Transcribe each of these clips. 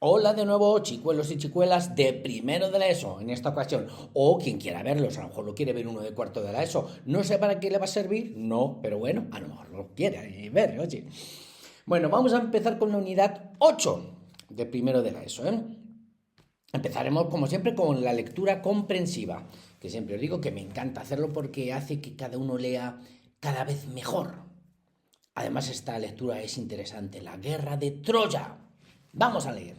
Hola de nuevo, chicuelos y chicuelas de primero de la ESO en esta ocasión. O quien quiera verlos, a lo mejor lo quiere ver uno de cuarto de la ESO. No sé para qué le va a servir, no, pero bueno, a lo mejor lo quiere ver, oye. Bueno, vamos a empezar con la unidad 8 de primero de la ESO, ¿eh? Empezaremos, como siempre, con la lectura comprensiva, que siempre os digo que me encanta hacerlo porque hace que cada uno lea cada vez mejor. Además, esta lectura es interesante, la guerra de Troya. Vamos a leer.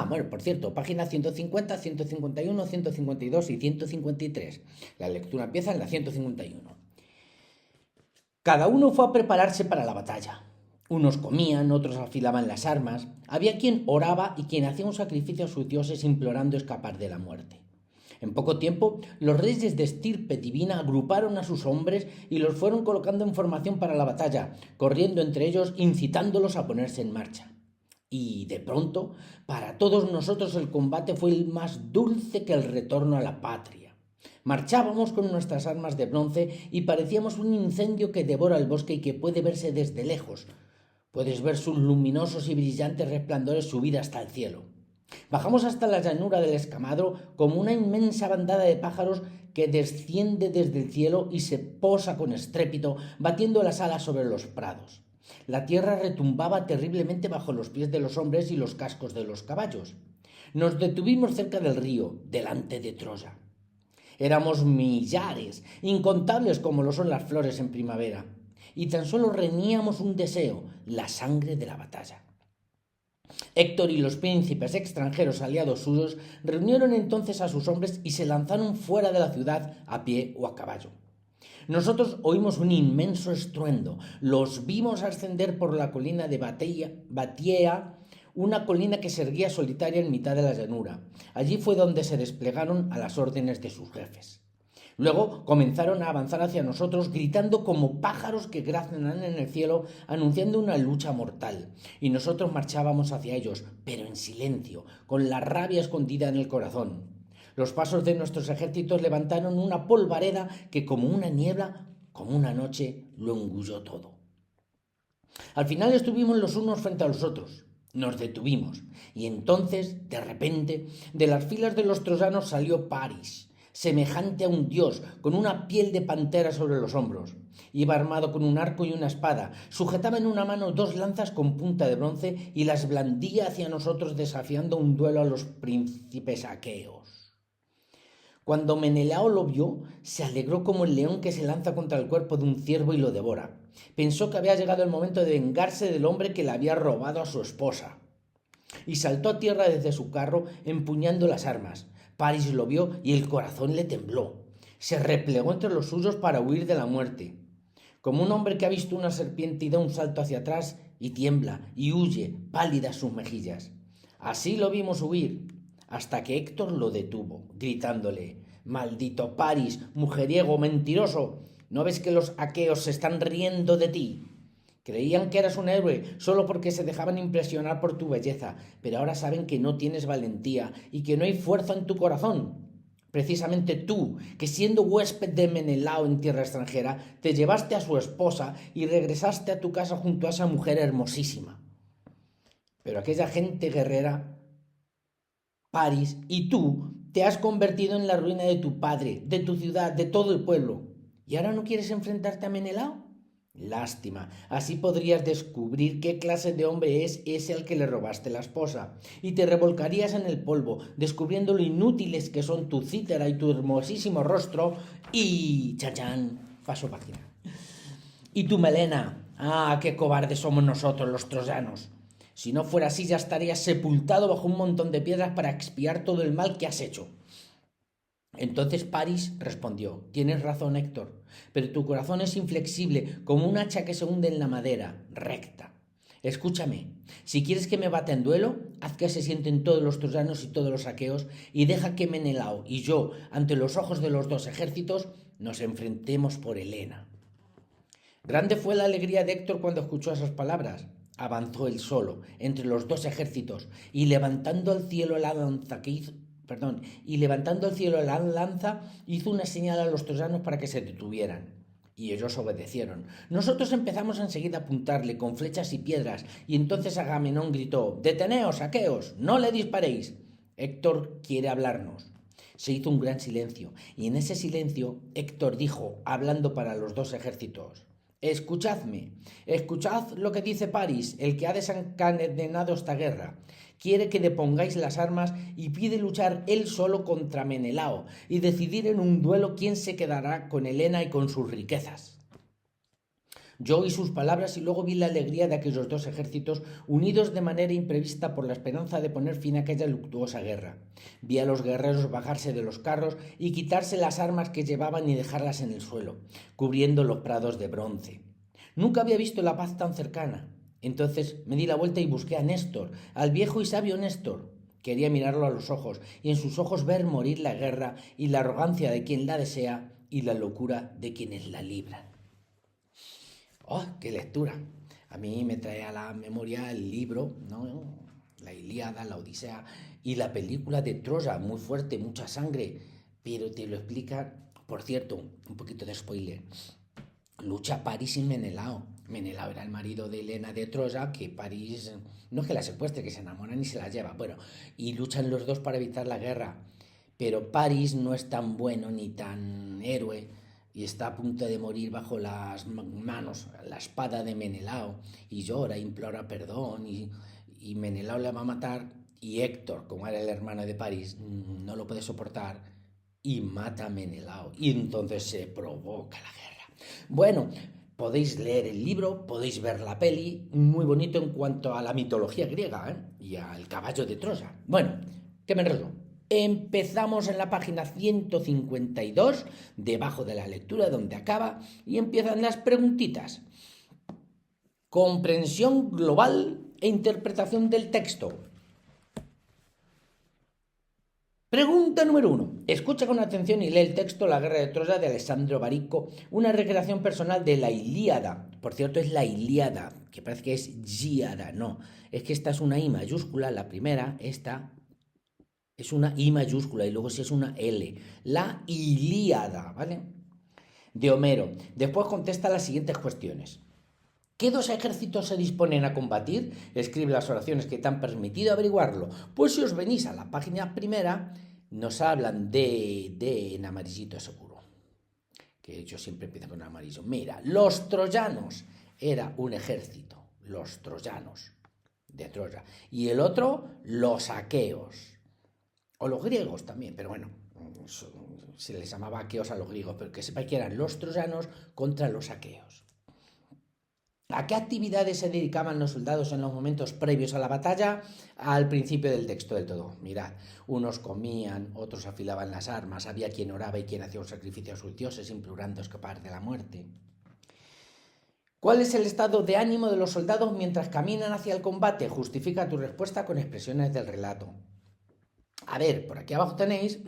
Bueno, por cierto, páginas 150, 151, 152 y 153. La lectura empieza en la 151. Cada uno fue a prepararse para la batalla. Unos comían, otros afilaban las armas. Había quien oraba y quien hacía un sacrificio a sus dioses implorando escapar de la muerte. En poco tiempo, los reyes de estirpe divina agruparon a sus hombres y los fueron colocando en formación para la batalla, corriendo entre ellos, incitándolos a ponerse en marcha. Y de pronto, para todos nosotros el combate fue el más dulce que el retorno a la patria. Marchábamos con nuestras armas de bronce y parecíamos un incendio que devora el bosque y que puede verse desde lejos. Puedes ver sus luminosos y brillantes resplandores subir hasta el cielo. Bajamos hasta la llanura del escamadro como una inmensa bandada de pájaros que desciende desde el cielo y se posa con estrépito, batiendo las alas sobre los prados. La tierra retumbaba terriblemente bajo los pies de los hombres y los cascos de los caballos. Nos detuvimos cerca del río, delante de Troya. Éramos millares, incontables como lo son las flores en primavera, y tan solo reñíamos un deseo, la sangre de la batalla. Héctor y los príncipes extranjeros aliados suyos reunieron entonces a sus hombres y se lanzaron fuera de la ciudad a pie o a caballo. Nosotros oímos un inmenso estruendo, los vimos ascender por la colina de Batiea, una colina que se erguía solitaria en mitad de la llanura. Allí fue donde se desplegaron a las órdenes de sus jefes. Luego comenzaron a avanzar hacia nosotros gritando como pájaros que graznan en el cielo anunciando una lucha mortal. Y nosotros marchábamos hacia ellos, pero en silencio, con la rabia escondida en el corazón. Los pasos de nuestros ejércitos levantaron una polvareda que como una niebla, como una noche, lo engulló todo. Al final estuvimos los unos frente a los otros. Nos detuvimos. Y entonces, de repente, de las filas de los troyanos salió Paris, semejante a un dios, con una piel de pantera sobre los hombros. Iba armado con un arco y una espada, sujetaba en una mano dos lanzas con punta de bronce y las blandía hacia nosotros desafiando un duelo a los príncipes aqueos. Cuando Menelao lo vio, se alegró como el león que se lanza contra el cuerpo de un ciervo y lo devora. Pensó que había llegado el momento de vengarse del hombre que le había robado a su esposa. Y saltó a tierra desde su carro, empuñando las armas. Paris lo vio y el corazón le tembló. Se replegó entre los suyos para huir de la muerte. Como un hombre que ha visto una serpiente y da un salto hacia atrás y tiembla y huye, pálidas sus mejillas. Así lo vimos huir, hasta que Héctor lo detuvo, gritándole: «Maldito Paris, mujeriego, mentiroso, ¿no ves que los aqueos se están riendo de ti? Creían que eras un héroe solo porque se dejaban impresionar por tu belleza, pero ahora saben que no tienes valentía y que no hay fuerza en tu corazón. Precisamente tú, que siendo huésped de Menelao en tierra extranjera, te llevaste a su esposa y regresaste a tu casa junto a esa mujer hermosísima. Pero aquella gente guerrera, Paris, y tú te has convertido en la ruina de tu padre, de tu ciudad, de todo el pueblo. ¿Y ahora no quieres enfrentarte a Menelao? Lástima, así podrías descubrir qué clase de hombre es ese al que le robaste la esposa, y te revolcarías en el polvo, descubriendo lo inútiles que son tu cítara y tu hermosísimo rostro, y... ¡chachán! Paso página. Y tu melena. Qué cobardes somos nosotros, los troyanos. Si no fuera así, ya estarías sepultado bajo un montón de piedras para expiar todo el mal que has hecho. Entonces Paris respondió: tienes razón, Héctor, pero tu corazón es inflexible como un hacha que se hunde en la madera, recta. Escúchame, si quieres que me bata en duelo, haz que se sienten todos los troyanos y todos los aqueos y deja que Menelao y yo, ante los ojos de los dos ejércitos, nos enfrentemos por Helena. Grande fue la alegría de Héctor cuando escuchó esas palabras. Avanzó él solo, entre los dos ejércitos, y levantando al cielo la lanza hizo una señal a los troyanos para que se detuvieran. Y ellos obedecieron. Nosotros empezamos enseguida a apuntarle con flechas y piedras, y entonces Agamenón gritó: «Deteneos, aqueos, no le disparéis. Héctor quiere hablarnos». Se hizo un gran silencio, y en ese silencio Héctor dijo, hablando para los dos ejércitos: «Escuchadme, escuchad lo que dice París, el que ha desencadenado esta guerra. Quiere que depongáis las armas y pide luchar él solo contra Menelao y decidir en un duelo quién se quedará con Helena y con sus riquezas». Yo oí sus palabras y luego vi la alegría de aquellos dos ejércitos unidos de manera imprevista por la esperanza de poner fin a aquella luctuosa guerra. Vi a los guerreros bajarse de los carros y quitarse las armas que llevaban y dejarlas en el suelo, cubriendo los prados de bronce. Nunca había visto la paz tan cercana. Entonces me di la vuelta y busqué a Néstor, al viejo y sabio Néstor. Quería mirarlo a los ojos y en sus ojos ver morir la guerra y la arrogancia de quien la desea y la locura de quienes la libran. ¡Oh, qué lectura! A mí me trae a la memoria el libro, ¿no? La Ilíada, la Odisea y la película de Troya, muy fuerte, mucha sangre, pero te lo explica, por cierto, un poquito de spoiler. Lucha París y Menelao. Menelao era el marido de Helena de Troya, que París, no es que la secuestre, que se enamoran y se la lleva, bueno, y luchan los dos para evitar la guerra, pero París no es tan bueno ni tan héroe, y está a punto de morir bajo las manos, la espada de Menelao, y llora, implora perdón, y Menelao le va a matar, y Héctor, como era el hermano de París, no lo puede soportar, y mata a Menelao, y entonces se provoca la guerra. Bueno, podéis leer el libro, podéis ver la peli, muy bonito en cuanto a la mitología griega, y al caballo de Troya. Bueno, que me enredo. Empezamos en la página 152, debajo de la lectura donde acaba, y empiezan las preguntitas. Comprensión global e interpretación del texto. Pregunta número 1. Escucha con atención y lee el texto La guerra de Troya de Alessandro Baricco, una recreación personal de la Ilíada. Por cierto, es la Ilíada, que parece que es Giada, no. Es que esta es una I mayúscula, la primera, esta es una I mayúscula y luego sí es una L. La Ilíada, ¿vale? De Homero. Después contesta las siguientes cuestiones. ¿Qué dos ejércitos se disponen a combatir? Escribe las oraciones que te han permitido averiguarlo. Pues si os venís a la página primera, nos hablan de en amarillito seguro. Que yo siempre empiezo con amarillo. Mira, los troyanos era un ejército. Los troyanos de Troya. Y el otro, los aqueos. O los griegos también, pero bueno, se les llamaba aqueos a los griegos, pero que sepáis que eran los troyanos contra los aqueos. ¿A qué actividades se dedicaban los soldados en los momentos previos a la batalla? Al principio del texto del todo. Mirad, unos comían, otros afilaban las armas, había quien oraba y quien hacía un sacrificio a sus dioses implorando escapar de la muerte. ¿Cuál es el estado de ánimo de los soldados mientras caminan hacia el combate? Justifica tu respuesta con expresiones del relato. A ver, por aquí abajo tenéis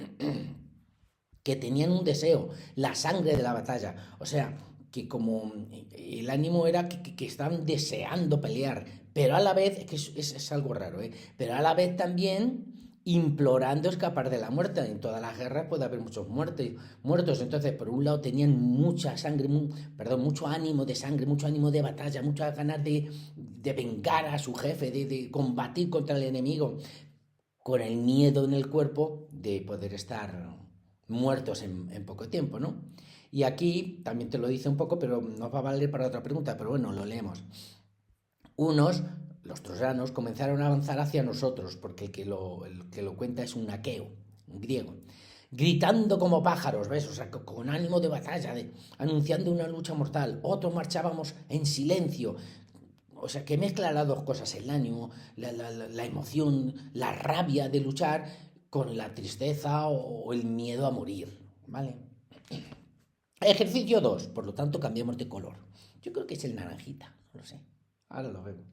que tenían un deseo, la sangre de la batalla. O sea, que como el ánimo era que estaban deseando pelear, pero a la vez, es algo raro, pero a la vez también implorando escapar de la muerte. En todas las guerras puede haber muchos muertos. Entonces, por un lado tenían mucha sangre, mucho ánimo de sangre, mucho ánimo de batalla, muchas ganas de vengar a su jefe, de combatir contra el enemigo, con el miedo en el cuerpo de poder estar muertos en poco tiempo, ¿no? Y aquí también te lo dice un poco, pero nos va a valer para otra pregunta, pero bueno, lo leemos. Unos, los troyanos, comenzaron a avanzar hacia nosotros, porque el que lo cuenta es un aqueo, un griego, gritando como pájaros, ¿ves? O sea, con ánimo de batalla, anunciando una lucha mortal. Otros marchábamos en silencio. O sea, que mezcla las dos cosas, el ánimo, la emoción, la rabia de luchar con la tristeza o el miedo a morir, ¿vale? Ejercicio 2, por lo tanto cambiamos de color. Yo creo que es el naranjita, no lo sé. Ahora lo vemos.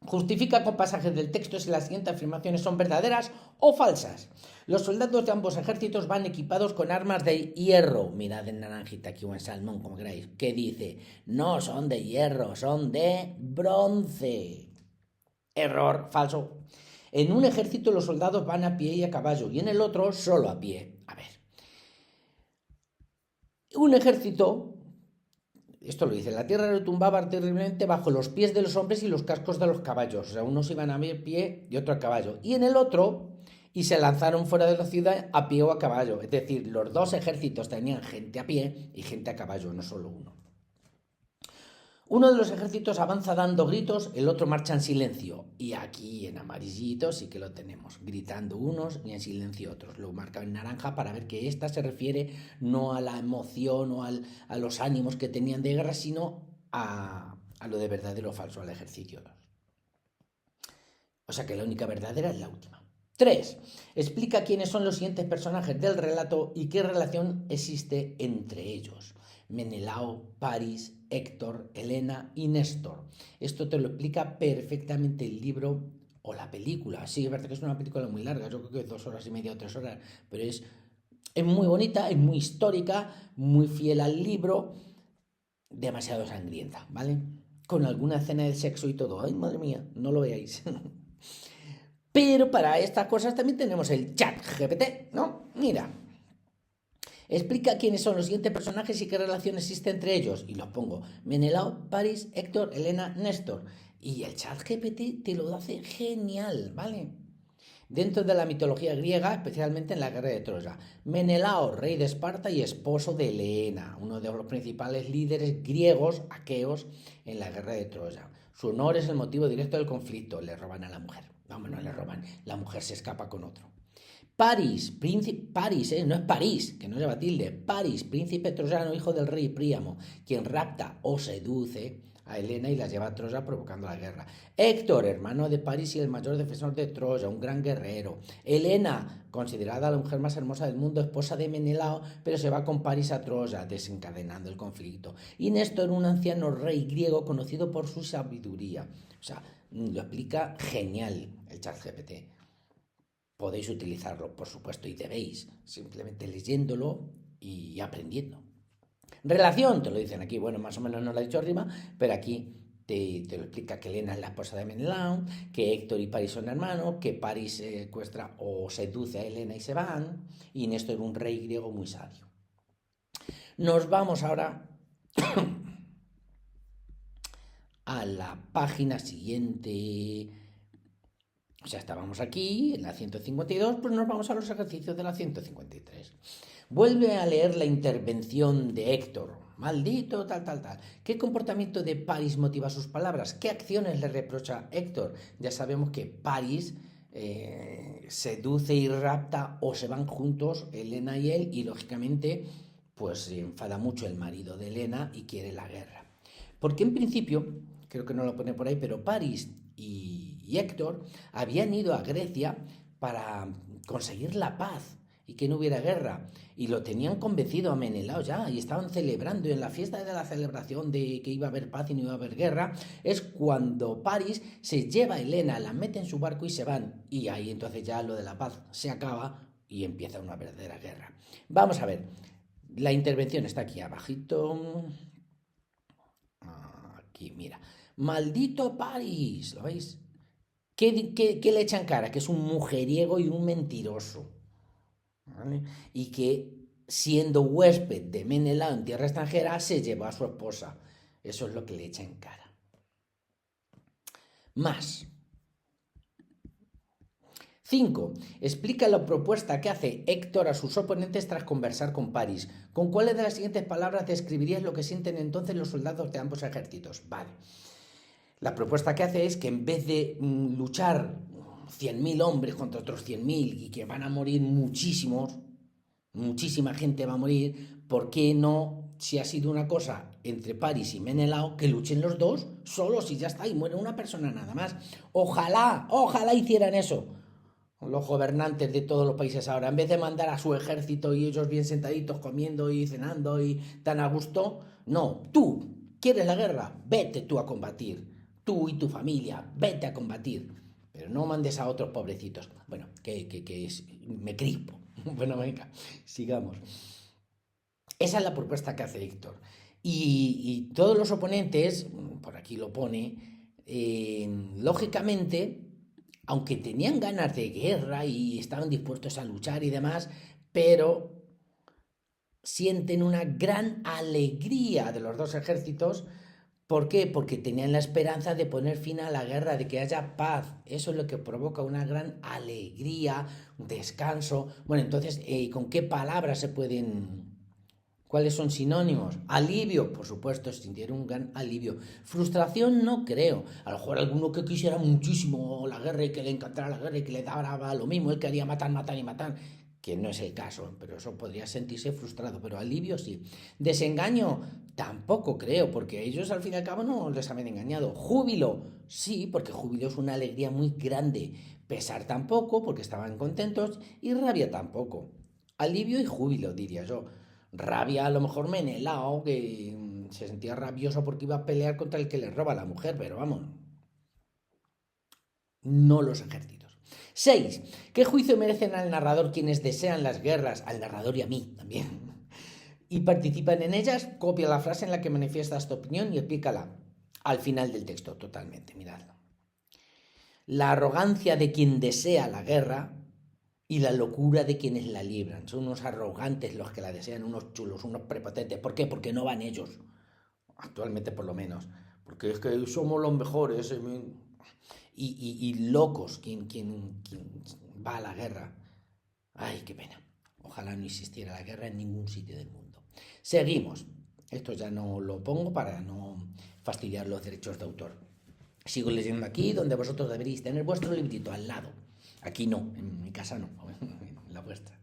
Justifica con pasajes del texto si las siguientes afirmaciones son verdaderas o falsas. Los soldados de ambos ejércitos van equipados con armas de hierro. Mirad en naranjita aquí o en salmón, como queráis. ¿Qué dice? No son de hierro, son de bronce. Error, falso. En un ejército los soldados van a pie y a caballo y en el otro solo a pie. A ver. Un ejército, esto lo dice, la tierra retumbaba terriblemente bajo los pies de los hombres y los cascos de los caballos. O sea, unos iban a pie y otro a caballo. Y en el otro, y se lanzaron fuera de la ciudad a pie o a caballo. Es decir, los dos ejércitos tenían gente a pie y gente a caballo, no solo uno. Uno de los ejércitos avanza dando gritos, el otro marcha en silencio. Y aquí en amarillito sí que lo tenemos, gritando unos y en silencio otros. Lo marca en naranja para ver que esta se refiere no a la emoción o a los ánimos que tenían de guerra, sino a lo de verdadero o falso, al ejercicio 2. O sea que la única verdadera es la última. 3. Explica quiénes son los siguientes personajes del relato y qué relación existe entre ellos. Menelao, Paris, Héctor, Helena y Néstor. Esto te lo explica perfectamente el libro o la película. Sí, es verdad que es una película muy larga, yo creo que 2 horas y media o 3 horas, pero es muy bonita, es muy histórica, muy fiel al libro, demasiado sangrienta, ¿vale? Con alguna escena de sexo y todo. Ay, madre mía, no lo veáis. Pero para estas cosas también tenemos el chat GPT, ¿no? Mira, explica quiénes son los siguientes personajes y qué relación existe entre ellos. Y los pongo: Menelao, Paris, Héctor, Helena, Néstor. Y el chat GPT te lo hace genial, ¿vale? Dentro de la mitología griega, especialmente en la guerra de Troya. Menelao, rey de Esparta y esposo de Helena, uno de los principales líderes griegos, aqueos, en la guerra de Troya. Su honor es el motivo directo del conflicto. Le roban a la mujer. Vamos, no le roban. La mujer se escapa con otro. Paris, no es París, que no lleva tilde. Paris, príncipe troyano, hijo del rey Príamo, quien rapta o seduce a Helena y la lleva a Troya provocando la guerra. Héctor, hermano de Paris y el mayor defensor de Troya, un gran guerrero. Helena, considerada la mujer más hermosa del mundo, esposa de Menelao, pero se va con Paris a Troya, desencadenando el conflicto. Y Néstor, un anciano rey griego conocido por su sabiduría. O sea, lo explica genial el ChatGPT. Podéis utilizarlo, por supuesto, y debéis, simplemente leyéndolo y aprendiendo. Relación, te lo dicen aquí, bueno, más o menos no lo ha dicho rima, pero aquí te lo explica que Helena es la esposa de Menelao, que Héctor y Paris son hermanos, que Paris secuestra o seduce a Helena y se van, y Néstor es un rey griego muy sabio. Nos vamos ahora a la página siguiente. O sea, estábamos aquí en la 152, pues nos vamos a los ejercicios de la 153. Vuelve a leer la intervención de Héctor. Maldito, tal. ¿Qué comportamiento de Paris motiva sus palabras? ¿Qué acciones le reprocha Héctor? Ya sabemos que Paris seduce y rapta o se van juntos, Helena y él, y lógicamente pues se enfada mucho el marido de Helena y quiere la guerra. Porque en principio, creo que no lo pone por ahí, pero Paris y Héctor habían ido a Grecia para conseguir la paz y que no hubiera guerra, y lo tenían convencido a Menelao ya, y estaban celebrando, y en la fiesta de la celebración de que iba a haber paz y no iba a haber guerra, es cuando Paris se lleva a Helena, la mete en su barco y se van, y ahí entonces ya lo de la paz se acaba y empieza una verdadera guerra. Vamos a ver, la intervención está aquí abajito, aquí, mira. Maldito Paris, ¿lo veis? ¿Qué le echan cara? Que es un mujeriego y un mentiroso, ¿vale? Y que siendo huésped de Menelao en tierra extranjera se llevó a su esposa. Eso es lo que le echa en cara. Más. 5. Explica la propuesta que hace Héctor a sus oponentes tras conversar con Paris. ¿Con cuáles de las siguientes palabras describirías lo que sienten entonces los soldados de ambos ejércitos? Vale. La propuesta que hace es que en vez de luchar 100.000 hombres contra otros 100.000 y que van a morir muchísimos, muchísima gente va a morir, ¿por qué no, si ha sido una cosa entre Paris y Menelao, que luchen los dos solos y ya está, y muere una persona nada más? Ojalá hicieran eso los gobernantes de todos los países ahora, en vez de mandar a su ejército y ellos bien sentaditos comiendo y cenando y tan a gusto. No, tú quieres la guerra, vete tú a combatir. Tú y tu familia, vete a combatir, pero no mandes a otros pobrecitos. Bueno, me crispo. Bueno, venga, sigamos. Esa es la propuesta que hace Héctor. Y todos los oponentes, por aquí lo pone, lógicamente, aunque tenían ganas de guerra y estaban dispuestos a luchar y demás, pero sienten una gran alegría de los dos ejércitos. ¿Por qué? Porque tenían la esperanza de poner fin a la guerra, de que haya paz. Eso es lo que provoca una gran alegría, descanso. Bueno, entonces, ¿con qué palabras se pueden... ¿Cuáles son sinónimos? Alivio, por supuesto, sintieron un gran alivio. Frustración no creo. A lo mejor alguno que quisiera muchísimo la guerra y que le encantara la guerra y que le daba lo mismo, él quería matar, matar y matar, que no es el caso, pero eso podría sentirse frustrado, pero alivio sí. Desengaño tampoco creo, porque ellos al fin y al cabo no les habían engañado. Júbilo, sí, porque júbilo es una alegría muy grande. Pesar tampoco, porque estaban contentos, y rabia tampoco. Alivio y júbilo, diría yo. Rabia a lo mejor Menelao, que se sentía rabioso porque iba a pelear contra el que le roba a la mujer, pero vamos, no los ejércitos. 6. ¿Qué juicio merecen al narrador quienes desean las guerras, al narrador y a mí también, y participan en ellas? Copia la frase en la que manifiesta esta opinión y explícala al final del texto totalmente, miradlo. La arrogancia de quien desea la guerra y la locura de quienes la libran. Son unos arrogantes los que la desean, unos chulos, unos prepotentes. ¿Por qué? Porque no van ellos, actualmente por lo menos. Porque es que somos los mejores. Y locos quien va a la guerra. Ay, qué pena. Ojalá no existiera la guerra en ningún sitio del mundo. Seguimos. Esto ya no lo pongo para no fastidiar los derechos de autor. Sigo leyendo aquí, donde vosotros deberéis tener vuestro librito al lado. Aquí no, en mi casa no, en la vuestra.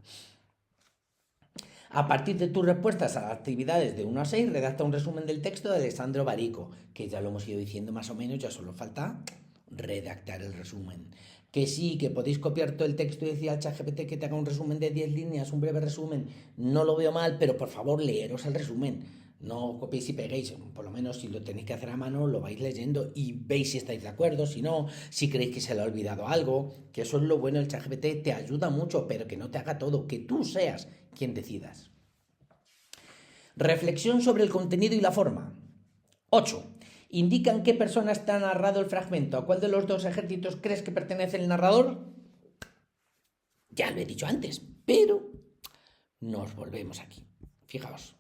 A partir de tus respuestas a las actividades de 1 a 6, redacta un resumen del texto de Alessandro Barico, que ya lo hemos ido diciendo más o menos, ya solo falta redactar el resumen. Que sí, que podéis copiar todo el texto y decir al ChatGPT que te haga un resumen de 10 líneas, un breve resumen, no lo veo mal, pero por favor leeros el resumen. No copiéis y peguéis, por lo menos si lo tenéis que hacer a mano, lo vais leyendo y veis si estáis de acuerdo, si no, si creéis que se le ha olvidado algo, que eso es lo bueno del ChatGPT, te ayuda mucho, pero que no te haga todo, que tú seas quien decidas. Reflexión sobre el contenido y la forma. 8. Indican qué persona está narrado el fragmento. ¿A cuál de los dos ejércitos crees que pertenece el narrador? Ya lo he dicho antes, pero nos volvemos aquí. Fijaos.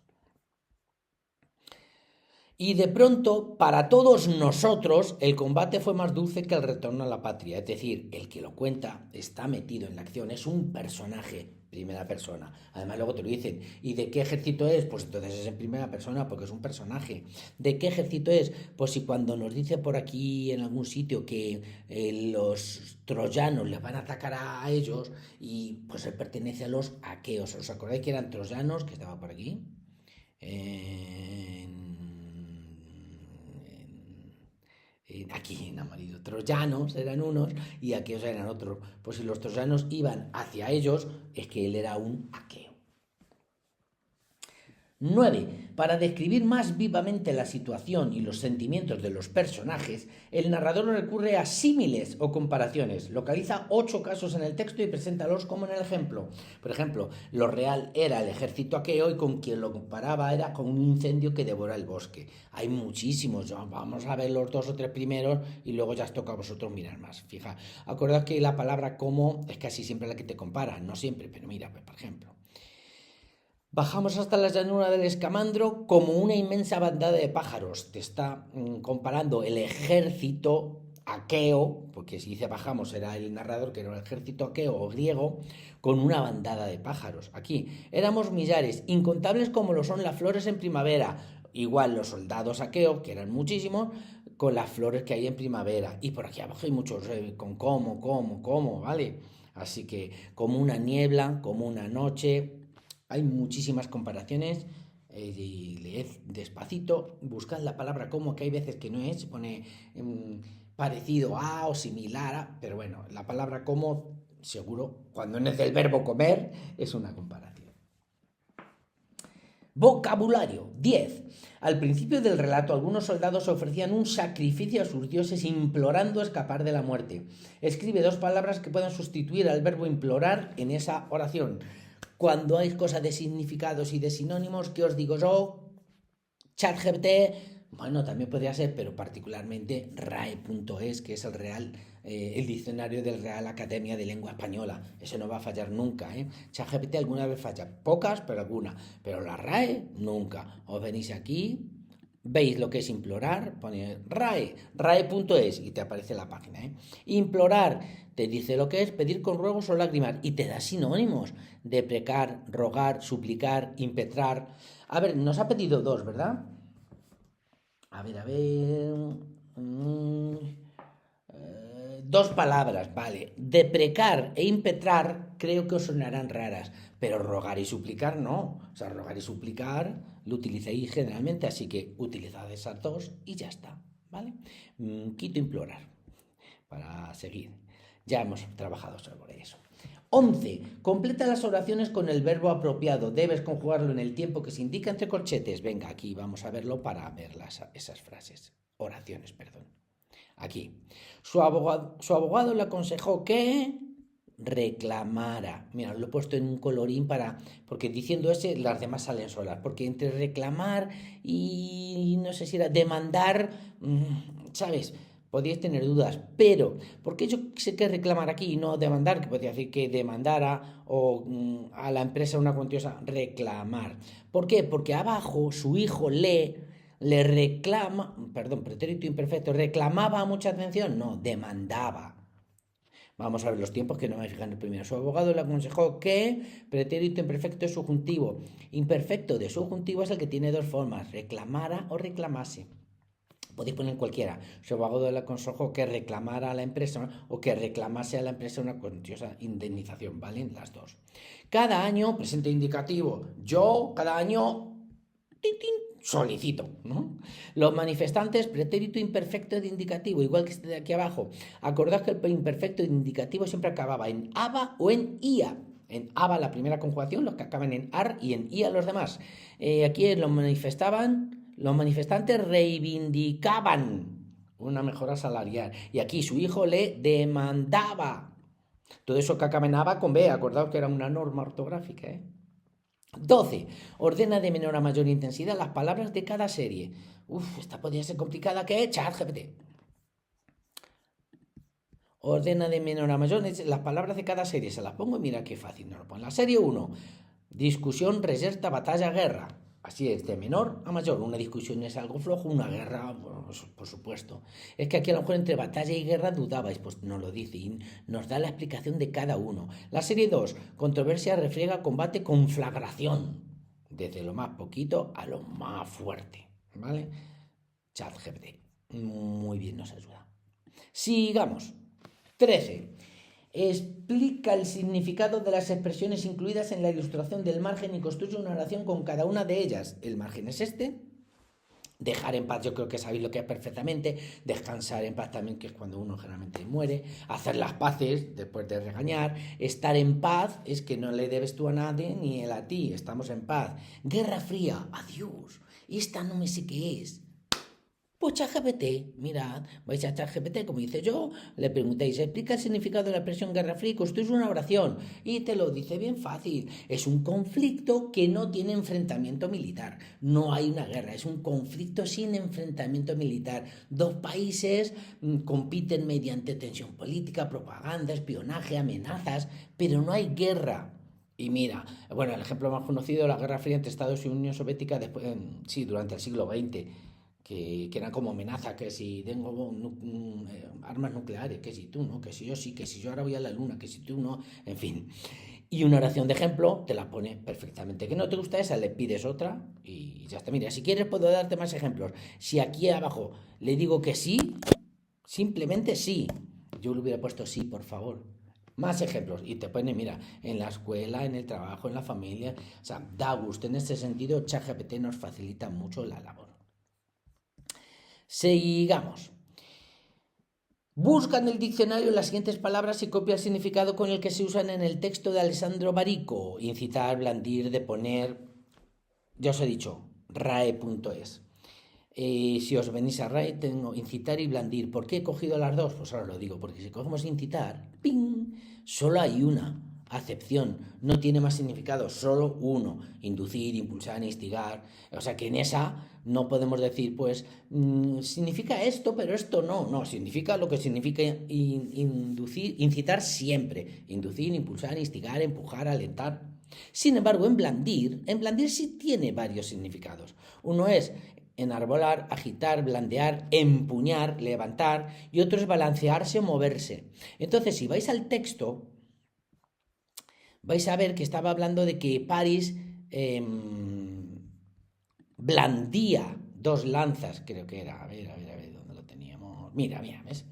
Y de pronto, para todos nosotros, el combate fue más dulce que el retorno a la patria. Es decir, el que lo cuenta está metido en la acción, es un personaje, primera persona. Además, luego te lo dicen. ¿Y de qué ejército es? Pues entonces es en primera persona porque es un personaje. ¿De qué ejército es? Pues si cuando nos dice por aquí en algún sitio que los troyanos les van a atacar a ellos, y pues él pertenece a los aqueos. ¿Os acordáis que eran troyanos? Que estaba por aquí. Aquí en amarillo, troyanos eran unos y aqueos eran otros. Pues si los troyanos iban hacia ellos, es que él era un aqueo. 9. Para describir más vivamente la situación y los sentimientos de los personajes, el narrador recurre a símiles o comparaciones. Localiza 8 casos en el texto y preséntalos como en el ejemplo. Por ejemplo, lo real era el ejército aqueo y con quien lo comparaba era con un incendio que devora el bosque. Hay muchísimos, vamos a ver los 2 o 3 primeros y luego ya os toca a vosotros mirar más. Fija, acordad que la palabra como es casi siempre la que te compara, no siempre, pero mira, por ejemplo. Bajamos hasta la llanura del Escamandro como una inmensa bandada de pájaros. Te está comparando el ejército aqueo, porque si dice bajamos era el narrador que era el ejército aqueo o griego, con una bandada de pájaros. Aquí éramos millares, incontables como lo son las flores en primavera. Igual los soldados aqueos, que eran muchísimos, con las flores que hay en primavera. Y por aquí abajo hay muchos con cómo, ¿vale? Así que como una niebla, como una noche. Hay muchísimas comparaciones y leed despacito, buscad la palabra como, que hay veces que no es, se pone parecido a o similar a, pero bueno, la palabra como, seguro, cuando no es del verbo comer, es una comparación. Vocabulario. 10. Al principio del relato, algunos soldados ofrecían un sacrificio a sus dioses implorando escapar de la muerte. Escribe 2 palabras que puedan sustituir al verbo implorar en esa oración. Cuando hay cosas de significados y de sinónimos, ¿qué os digo yo? ChatGPT, Bueno, también podría ser, pero particularmente RAE.es, que es el diccionario del Real Academia de Lengua Española. Eso no va a fallar nunca, ¿eh? ChatGPT alguna vez falla, pocas, pero alguna. Pero la RAE, nunca. Os venís aquí, veis lo que es implorar, pone RAE.es y te aparece la página, ¿eh? Implorar te dice lo que es pedir con ruegos o lágrimas y te da sinónimos: deprecar, rogar, suplicar, impetrar. A ver, nos ha pedido dos, ¿verdad? A ver. Dos palabras, vale. Deprecar e impetrar creo que os sonarán raras, pero rogar y suplicar no. O sea, rogar y suplicar lo utilicéis generalmente, así que utilizad esas dos y ya está, ¿vale? Quito implorar para seguir. Ya hemos trabajado sobre eso. 11. Completa las oraciones con el verbo apropiado. Debes conjugarlo en el tiempo que se indica entre corchetes. Venga, aquí vamos a verlo para ver esas frases. Oraciones, perdón. Aquí. Su abogado le aconsejó que reclamara. Mira, lo he puesto en un colorín porque diciendo ese las demás salen solas. Porque entre reclamar y no sé si era demandar, ¿sabes? Podíais tener dudas, pero ¿por qué yo sé que reclamar aquí y no demandar? Que podría decir que demandara o a la empresa una cuantiosa reclamar. ¿Por qué? Porque abajo su hijo le reclama, perdón, pretérito imperfecto, reclamaba mucha atención, no, demandaba. Vamos a ver los tiempos, que no me fijan en el primero. Su abogado le aconsejó que pretérito imperfecto es subjuntivo. Imperfecto de subjuntivo es el que tiene dos formas: reclamara o reclamase. Podéis poner cualquiera. Su abogado le aconsejó que reclamara a la empresa o que reclamase a la empresa una cuantiosa indemnización. ¿Valen? Las dos. Cada año, presente indicativo, yo cada año solicito, ¿no? Los manifestantes, pretérito imperfecto de indicativo, igual que este de aquí abajo. Acordad que el imperfecto de indicativo siempre acababa en aba o en ia. En aba la primera conjugación, los que acaban en ar, y en ia los demás. Aquí los manifestantes reivindicaban una mejora salarial. Y aquí su hijo le demandaba. Todo eso que acaba en aba con b, acordaos que era una norma ortográfica, ¿eh? 12. Ordena de menor a mayor intensidad las palabras de cada serie. Esta podría ser complicada, que es ChatGPT. Ordena de menor a mayor las palabras de cada serie. Se las pongo y mira qué fácil. No lo pongo. La serie 1. Discusión, reserta, batalla, guerra. Así es, de menor a mayor. Una discusión es algo flojo, una guerra, bueno, por supuesto. Es que aquí a lo mejor entre batalla y guerra dudabais, pues nos lo dice y nos da la explicación de cada uno. La serie 2, controversia, refriega, combate, conflagración. Desde lo más poquito a lo más fuerte, ¿vale? ChatGPT. Muy bien, nos ayuda. Sigamos. 13. Explica el significado de las expresiones incluidas en la ilustración del margen y construye una oración con cada una de ellas. El margen es este. Dejar en paz, yo creo que sabéis lo que es perfectamente. Descansar en paz también, que es cuando uno generalmente muere. Hacer las paces después de regañar. Estar en paz es que no le debes tú a nadie ni él a ti. Estamos en paz. Guerra fría, adiós. Esta no me sé qué es. Pues ChatGPT, mirad, vais a ChatGPT, como hice yo, le preguntáis, explica el significado de la expresión guerra fría y construís una oración. Y te lo dice bien fácil. Es un conflicto que no tiene enfrentamiento militar. No hay una guerra, es un conflicto sin enfrentamiento militar. Dos países compiten mediante tensión política, propaganda, espionaje, amenazas, pero no hay guerra. Y mira, bueno, el ejemplo más conocido, la Guerra Fría entre Estados Unidos y Unión Soviética durante el siglo XX. Que eran como amenaza, que si tengo armas nucleares, que si tú no, que si yo sí, que si yo ahora voy a la luna, que si tú no, en fin. Y una oración de ejemplo te la pone perfectamente. Que no te gusta esa, le pides otra y ya está. Mira, si quieres puedo darte más ejemplos. Si aquí abajo le digo que sí, simplemente sí. Yo le hubiera puesto sí, por favor. Más ejemplos. Y te pone, mira, en la escuela, en el trabajo, en la familia. O sea, da gusto. En este sentido, ChatGPT nos facilita mucho la labor. Sigamos. Busca en el diccionario las siguientes palabras y copia el significado con el que se usan en el texto de Alessandro Barico. Incitar, blandir, deponer. Ya os he dicho, RAE.es. Si os venís a RAE, tengo incitar y blandir. ¿Por qué he cogido las dos? Pues ahora lo digo, porque si cogemos incitar, ¡ping!, solo hay una. acepción, no tiene más significado, solo uno, inducir, impulsar, instigar. O sea que en esa no podemos decir, pues, significa esto, pero esto no. No, significa lo que significa inducir, incitar siempre. Inducir, impulsar, instigar, empujar, alentar. Sin embargo, en blandir sí tiene varios significados. Uno es enarbolar, agitar, blandear, empuñar, levantar, y otro es balancearse o moverse. Entonces, si vais al texto, vais a ver que estaba hablando de que París blandía dos lanzas, creo que era, a ver, ¿dónde lo teníamos? Mira, ¿ves?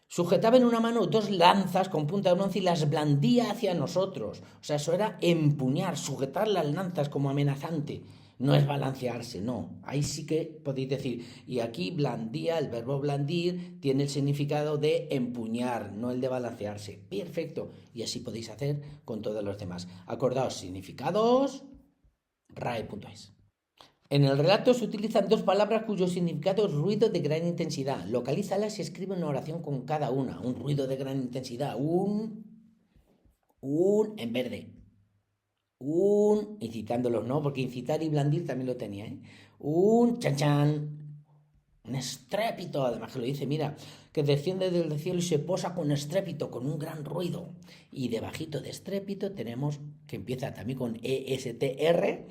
Sujetaba en una mano dos lanzas con punta de bronce y las blandía hacia nosotros. O sea, eso era empuñar, sujetar las lanzas como amenazante. No es balancearse, no. Ahí sí que podéis decir. Y aquí blandía, el verbo blandir, tiene el significado de empuñar, no el de balancearse. Perfecto. Y así podéis hacer con todos los demás. Acordaos, significados, rae.es. En el relato se utilizan dos palabras cuyo significado es ruido de gran intensidad. Localízalas y escribe una oración con cada una. Un ruido de gran intensidad. En verde. Incitándolos, ¿no? Porque incitar y blandir también lo tenía, ¿eh? Chan. Un estrépito, además que lo dice, mira, que desciende del cielo y se posa con estrépito, con un gran ruido. Y debajito de estrépito tenemos, que empieza también con ESTR,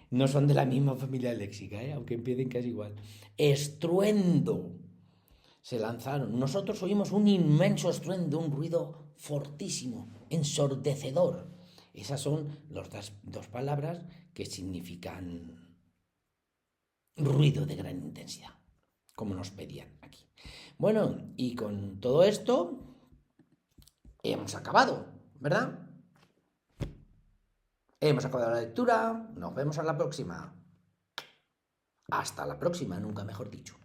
no son de la misma familia léxica, aunque empiecen casi igual. Estruendo. Se lanzaron. Nosotros oímos un inmenso estruendo, un ruido fortísimo, ensordecedor. Esas son las dos palabras que significan ruido de gran intensidad, como nos pedían aquí. Bueno, y con todo esto hemos acabado, ¿verdad? Hemos acabado la lectura, nos vemos a la próxima. Hasta la próxima, nunca mejor dicho.